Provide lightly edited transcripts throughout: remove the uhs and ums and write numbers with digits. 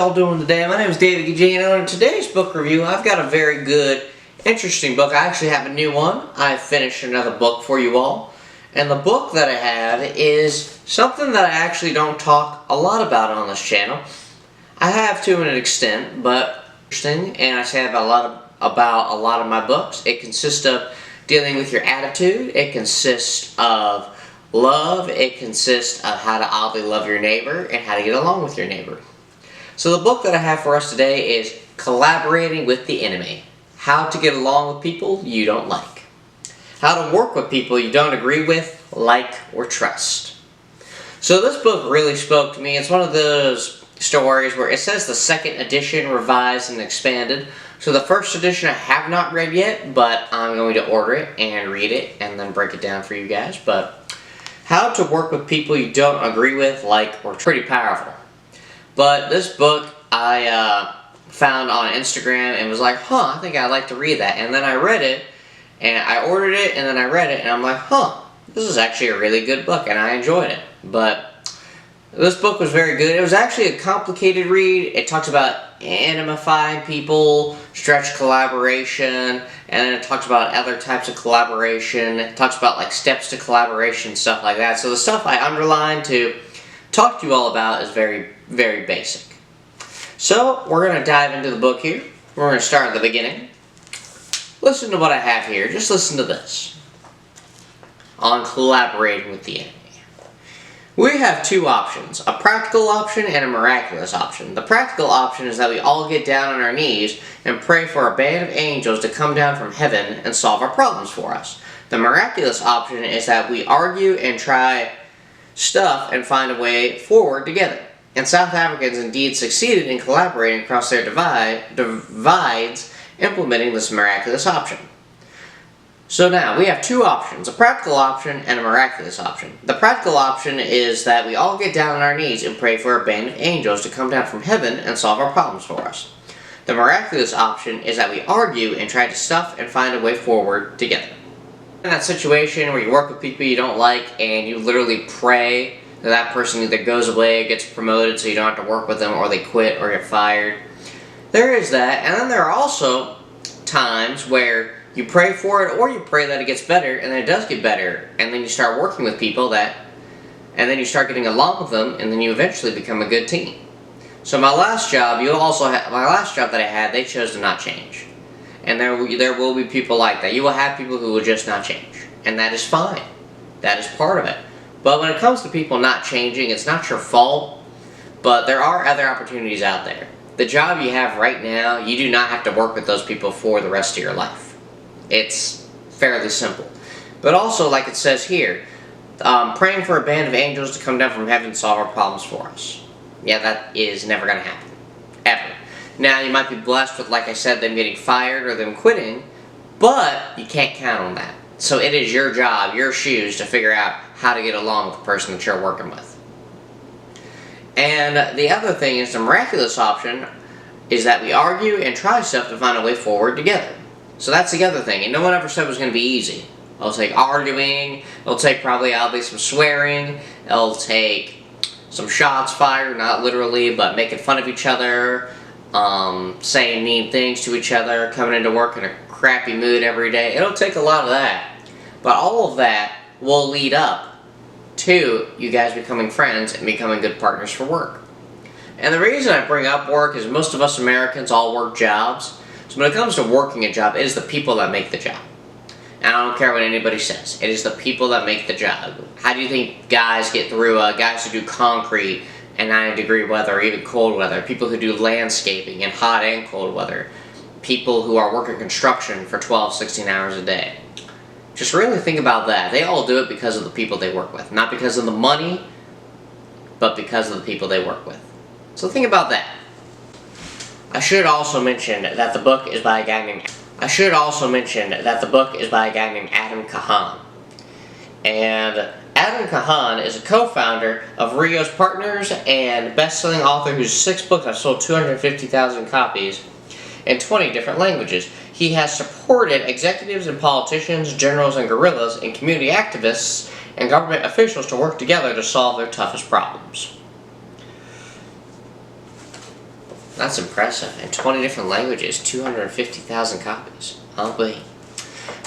Y'all doing today? My name is David Gugino, and in today's book review I've got a very good, interesting book. I actually have a new one. I finished another book for you all, and the book that I have is something that I actually don't talk a lot about on this channel. I have to an extent, but interesting, and I say about a lot of my books. It consists of dealing with your attitude. It consists of love. It consists of how to oddly love your neighbor and how to get along with your neighbor. So the book that I have for us today is Collaborating with the Enemy. How to get along with people you don't like. How to work with people you don't agree with, like, or trust. So this book really spoke to me. It's one of those stories where it says the second edition, revised and expanded. So the first edition I have not read yet, but I'm going to order it and read it and then break it down for you guys. But how to work with people you don't agree with, like, or pretty powerful. But this book I found on Instagram and was like, I think I'd like to read that. And then I read it, and I ordered it, and then I read it, and I'm like, this is actually a really good book, and I enjoyed it. But this book was very good. It was actually a complicated read. It talks about animifying people, stretch collaboration, and then it talks about other types of collaboration. It talks about like steps to collaboration, stuff like that. So the stuff I underlined to talk to you all about is very, very basic. So we're going to dive into the book here. We're going to start at the beginning. Listen to what I have here. Just listen to this. On collaborating with the enemy. We have two options, a practical option and a miraculous option. The practical option is that we all get down on our knees and pray for a band of angels to come down from heaven and solve our problems for us. The miraculous option is that we argue and try stuff and find a way forward together. And South Africans indeed succeeded in collaborating across their divides, implementing this miraculous option. So now, we have two options, a practical option and a miraculous option. The practical option is that we all get down on our knees and pray for a band of angels to come down from heaven and solve our problems for us. The miraculous option is that we argue and try to stuff and find a way forward together. In that situation where you work with people you don't like and you literally pray that that person either goes away, gets promoted so you don't have to work with them, or they quit or get fired. There is that, and then there are also times where you pray for it or you pray that it gets better and then it does get better, and then you start working with people and then you start getting along with them, and then you eventually become a good team. So my last job that I had, they chose to not change. And there will be people like that. You will have people who will just not change. And that is fine. That is part of it. But when it comes to people not changing, it's not your fault. But there are other opportunities out there. The job you have right now, you do not have to work with those people for the rest of your life. It's fairly simple. But also, like it says here, praying for a band of angels to come down from heaven and solve our problems for us. Yeah, that is never going to happen. Ever. Now, you might be blessed with, like I said, them getting fired or them quitting, but you can't count on that. So it is your job, your shoes, to figure out how to get along with the person that you're working with. And the other thing is, the miraculous option is that we argue and try stuff to find a way forward together. So that's the other thing, and no one ever said it was going to be easy. It'll take arguing, it'll take probably some swearing, it'll take some shots fired, not literally, but making fun of each other, saying mean things to each other, coming into work in a crappy mood every day. It'll take a lot of that. But all of that will lead up to you guys becoming friends and becoming good partners for work. And the reason I bring up work is most of us Americans all work jobs. So when it comes to working a job, it is the people that make the job. And I don't care what anybody says. It is the people that make the job. How do you think guys get through, guys who do concrete in 90-degree weather or even cold weather, people who do landscaping in hot and cold weather, people who are working construction for 12, 16 hours a day. Just really think about that. They all do it because of the people they work with. Not because of the money, but because of the people they work with. So think about that. I should also mention that the book is by a guy named Adam Kahan. And Adam Kahan is a co-founder of Rio's Partners and best-selling author whose 6 books have sold 250,000 copies in 20 different languages. He has supported executives and politicians, generals and guerrillas, and community activists and government officials to work together to solve their toughest problems. That's impressive. In 20 different languages, 250,000 copies. I'll be.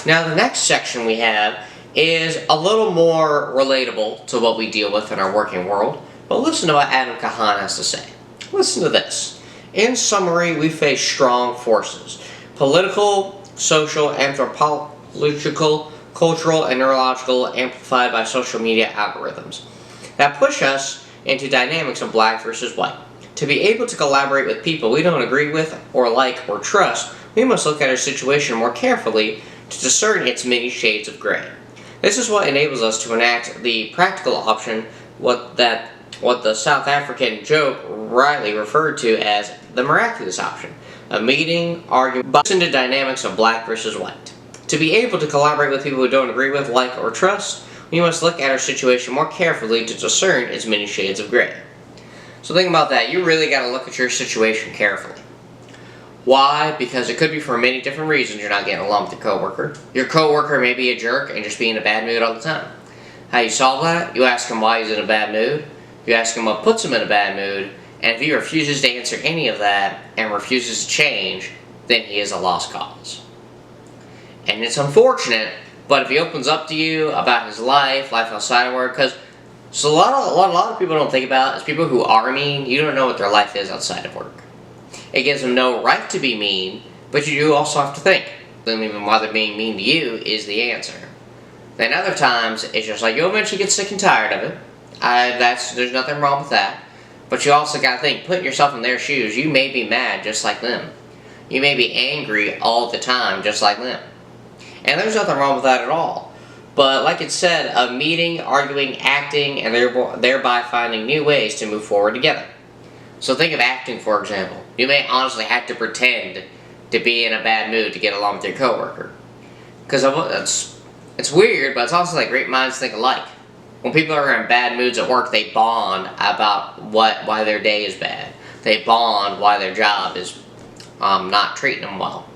Now the next section we have is a little more relatable to what we deal with in our working world. But listen to what Adam Kahan has to say. Listen to this. In summary, we face strong forces. Political, social, anthropological, cultural, and neurological, amplified by social media algorithms, that push us into dynamics of black versus white. To be able to collaborate with people we don't agree with, or like, or trust, we must look at our situation more carefully to discern its many shades of gray. This is what enables us to enact the practical option, what the South African joke rightly referred to as the miraculous option. A meeting, argument, but into dynamics of black versus white. To be able to collaborate with people we don't agree with, like, or trust, we must look at our situation more carefully to discern its many shades of gray. So think about that. You really got to look at your situation carefully. Why? Because it could be for many different reasons you're not getting along with your coworker. Your coworker may be a jerk and just be in a bad mood all the time. How you solve that? You ask him why he's in a bad mood. You ask him what puts him in a bad mood. And if he refuses to answer any of that and refuses to change, then he is a lost cause. And it's unfortunate, but if he opens up to you about his life outside of work, because a lot of people don't think about is people who are mean, you don't know what their life is outside of work. It gives them no right to be mean, but you do also have to think. Them even why they're being mean to you is the answer. Then other times, it's just like you'll eventually get sick and tired of it. There's nothing wrong with that. But you also gotta think, putting yourself in their shoes, you may be mad just like them. You may be angry all the time just like them. And there's nothing wrong with that at all. But like it said, of meeting, arguing, acting, and thereby finding new ways to move forward together. So think of acting, for example. You may honestly have to pretend to be in a bad mood to get along with your coworker. Because it's weird, but it's also like great minds think alike. When people are in bad moods at work, they bond about why their day is bad. They bond why their job is not treating them well.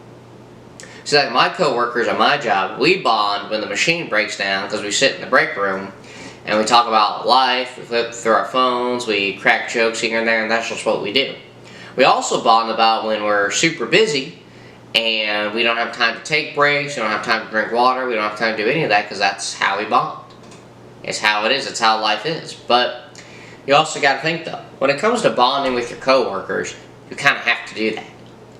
So like my coworkers at my job, we bond when the machine breaks down because we sit in the break room and we talk about life, we flip through our phones, we crack jokes here and there, and that's just what we do. We also bond about when we're super busy and we don't have time to take breaks, we don't have time to drink water, we don't have time to do any of that because that's how we bond. It's how it is, it's how life is. But you also got to think though, when it comes to bonding with your coworkers, you kind of have to do that.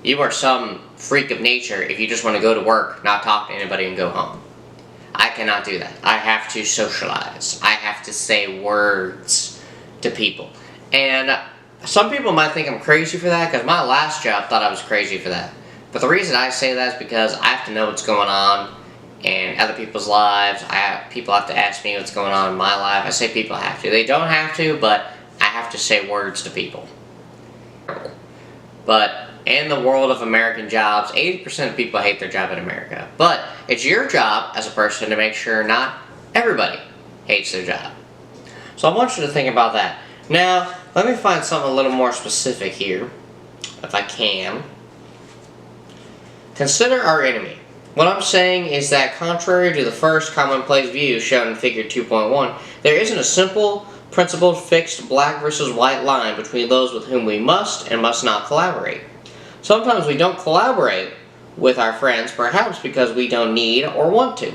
You are some freak of nature if you just want to go to work, not talk to anybody, and go home. I cannot do that. I have to socialize. I have to say words to people. And some people might think I'm crazy for that, because my last job thought I was crazy for that. But the reason I say that is because I have to know what's going on in other people's lives. People have to ask me what's going on in my life. I say people have to. They don't have to, but I have to say words to people. But in the world of American jobs, 80% of people hate their job in America. But it's your job as a person to make sure not everybody hates their job. So I want you to think about that. Now, let me find something a little more specific here, if I can. Consider our enemy. What I'm saying is that contrary to the first commonplace view shown in Figure 2.1, there isn't a simple, principled, fixed black versus white line between those with whom we must and must not collaborate. Sometimes we don't collaborate with our friends, perhaps because we don't need or want to.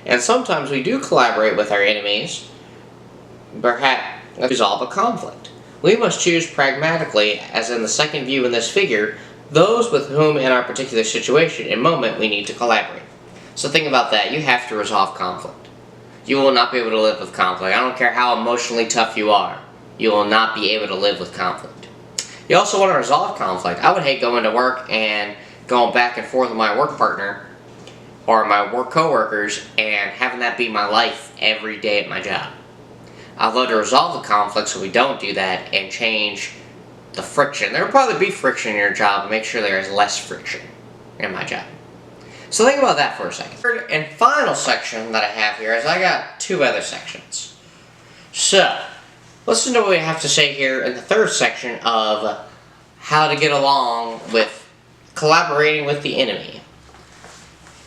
And sometimes we do collaborate with our enemies, perhaps to resolve a conflict. We must choose pragmatically, as in the second view in this figure, those with whom in our particular situation and moment we need to collaborate. So think about that. You have to resolve conflict. You will not be able to live with conflict. I don't care how emotionally tough you are. You will not be able to live with conflict. You also want to resolve conflict. I would hate going to work and going back and forth with my work partner or my work coworkers and having that be my life every day at my job. I'd love to resolve the conflict so we don't do that and change the friction. There will probably be friction in your job, but make sure there is less friction in my job. So think about that for a second. Third and final section that I have here is I got two other sections. So, listen to what we have to say here in the third section of how to get along with collaborating with the enemy.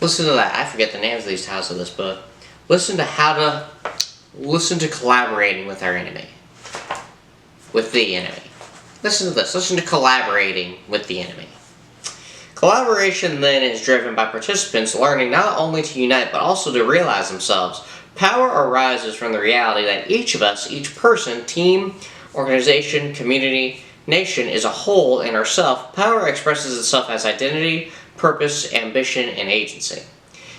Listen to that. I forget the names of these titles of this book. Listen to collaborating with our enemy. With the enemy. listen to this. Listen to collaborating with the enemy. Collaboration then is driven by participants learning not only to unite but also to realize themselves. Power arises from the reality that each of us, each person, team, organization, community, nation is a whole in ourself. Power expresses itself as identity, purpose, ambition, and agency.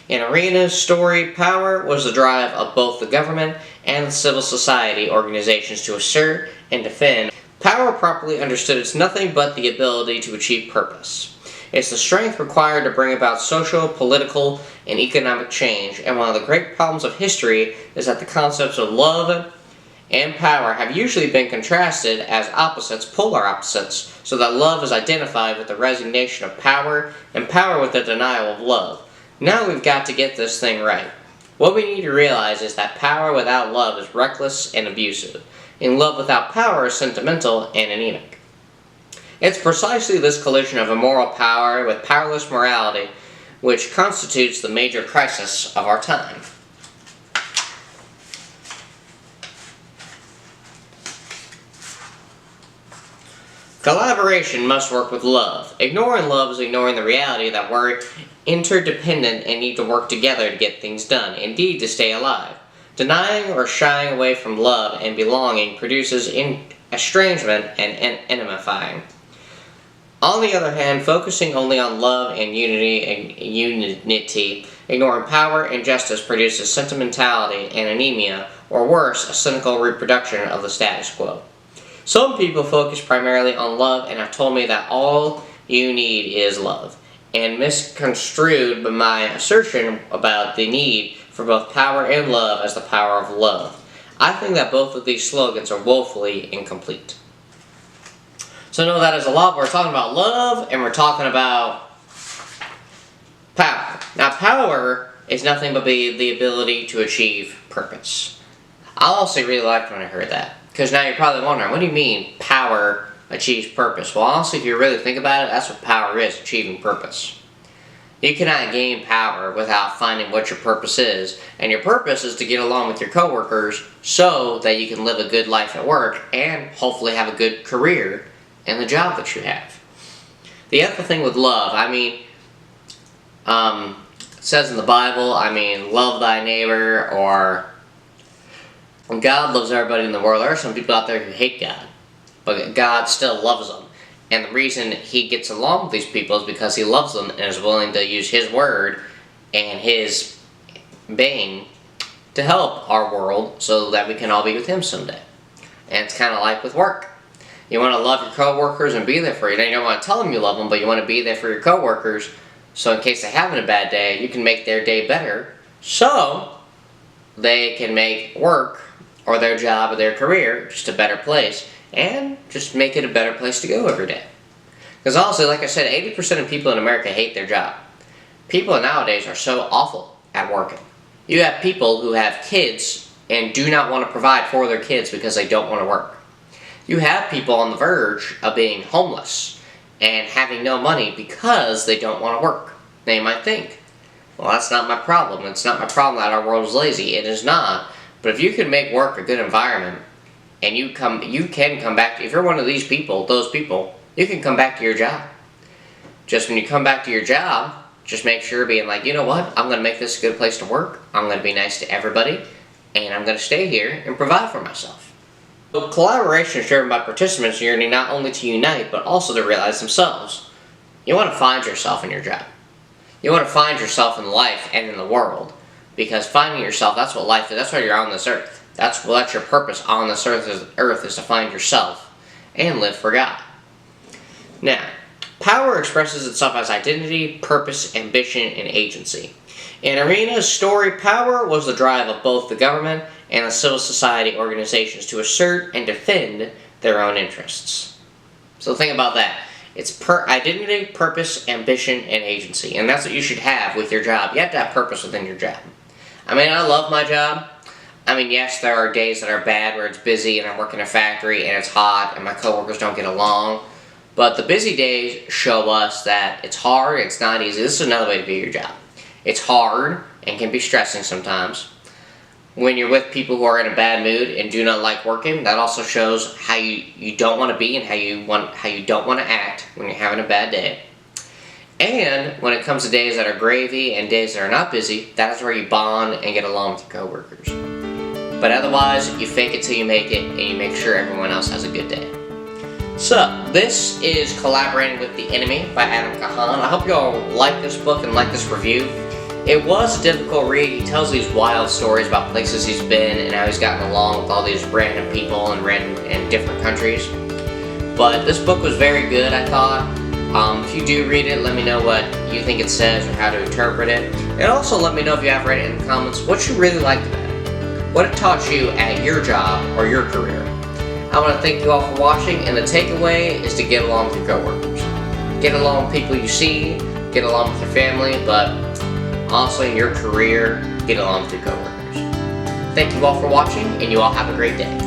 In Arena's story, power was the drive of both the government and the civil society organizations to assert and defend. Power, properly understood, is nothing but the ability to achieve purpose. It's the strength required to bring about social, political, and economic change, and one of the great problems of history is that the concepts of love and power have usually been contrasted as opposites, polar opposites, so that love is identified with the resignation of power, and power with the denial of love. Now we've got to get this thing right. What we need to realize is that power without love is reckless and abusive, and love without power is sentimental and anemic. It's precisely this collision of immoral power with powerless morality which constitutes the major crisis of our time. Collaboration must work with love. Ignoring love is ignoring the reality that we're interdependent and need to work together to get things done, indeed to stay alive. Denying or shying away from love and belonging produces estrangement and enmifying. On the other hand, focusing only on love and unity, ignoring power and justice produces sentimentality and anemia, or worse, a cynical reproduction of the status quo. Some people focus primarily on love and have told me that all you need is love, and misconstrued my assertion about the need for both power and love as the power of love. I think that both of these slogans are woefully incomplete. So know that is a lot. We're talking about love and we're talking about power. Now power is nothing but the ability to achieve purpose. I also really liked when I heard that. Because now you're probably wondering, what do you mean power achieves purpose? Well, honestly, if you really think about it, that's what power is, achieving purpose. You cannot gain power without finding what your purpose is. And your purpose is to get along with your coworkers so that you can live a good life at work and hopefully have a good career in the job that you have. The other thing with love, it says in the Bible, love thy neighbor, or God loves everybody in the world. There are some people out there who hate God, but God still loves them. And the reason He gets along with these people is because He loves them and is willing to use His word and His being to help our world so that we can all be with Him someday. And it's kind of like with work. You want to love your coworkers and be there for you. Now, you don't want to tell them you love them, but you want to be there for your coworkers so in case they're having a bad day, you can make their day better so they can make work or their job or their career just a better place and just make it a better place to go every day. Because honestly, like I said, 80% of people in America hate their job. People nowadays are so awful at working. You have people who have kids and do not want to provide for their kids because they don't want to work. You have people on the verge of being homeless and having no money because they don't want to work. They might think, well, that's not my problem. It's not my problem that our world is lazy. It is not. But if you can make work a good environment and you can come back, if you're one of these people, those people, you can come back to your job. Just when you come back to your job, just make sure being like, you know what, I'm going to make this a good place to work. I'm going to be nice to everybody. And I'm going to stay here and provide for myself. So collaboration is driven by participants yearning not only to unite, but also to realize themselves. You want to find yourself in your job. You want to find yourself in life and in the world. Because finding yourself, that's what life is. That's why you're on this earth. That's your purpose on this earth is to find yourself and live for God. Now, power expresses itself as identity, purpose, ambition, and agency. In Arena's story, power was the drive of both the government and the civil society organizations to assert and defend their own interests. So think about that. It's identity, purpose, ambition, and agency. And that's what you should have with your job. You have to have purpose within your job. I love my job. Yes, there are days that are bad where it's busy and I work in a factory and it's hot and my coworkers don't get along. But the busy days show us that it's hard, it's not easy. This is another way to view your job. It's hard and can be stressing sometimes. when you're with people who are in a bad mood and do not like working. That also shows how you don't want to be and how you don't want to act when you're having a bad day. And when it comes to days that are gravy and days that are not busy, that is where you bond and get along with your coworkers. But otherwise, you fake it till you make it, and you make sure everyone else has a good day. So, this is Collaborating with the Enemy by Adam Kahan. I hope you all like this book and like this review. It was a difficult read. He tells these wild stories about places he's been and how he's gotten along with all these random people in different countries. But this book was very good, I thought. If you do read it, let me know what you think it says or how to interpret it. And also let me know if you have read it in the comments what you really liked about it. What it taught you at your job or your career. I want to thank you all for watching, and the takeaway is to get along with your coworkers. Get along with people you see, get along with your family, but also in your career, get along with your coworkers. Thank you all for watching, and you all have a great day.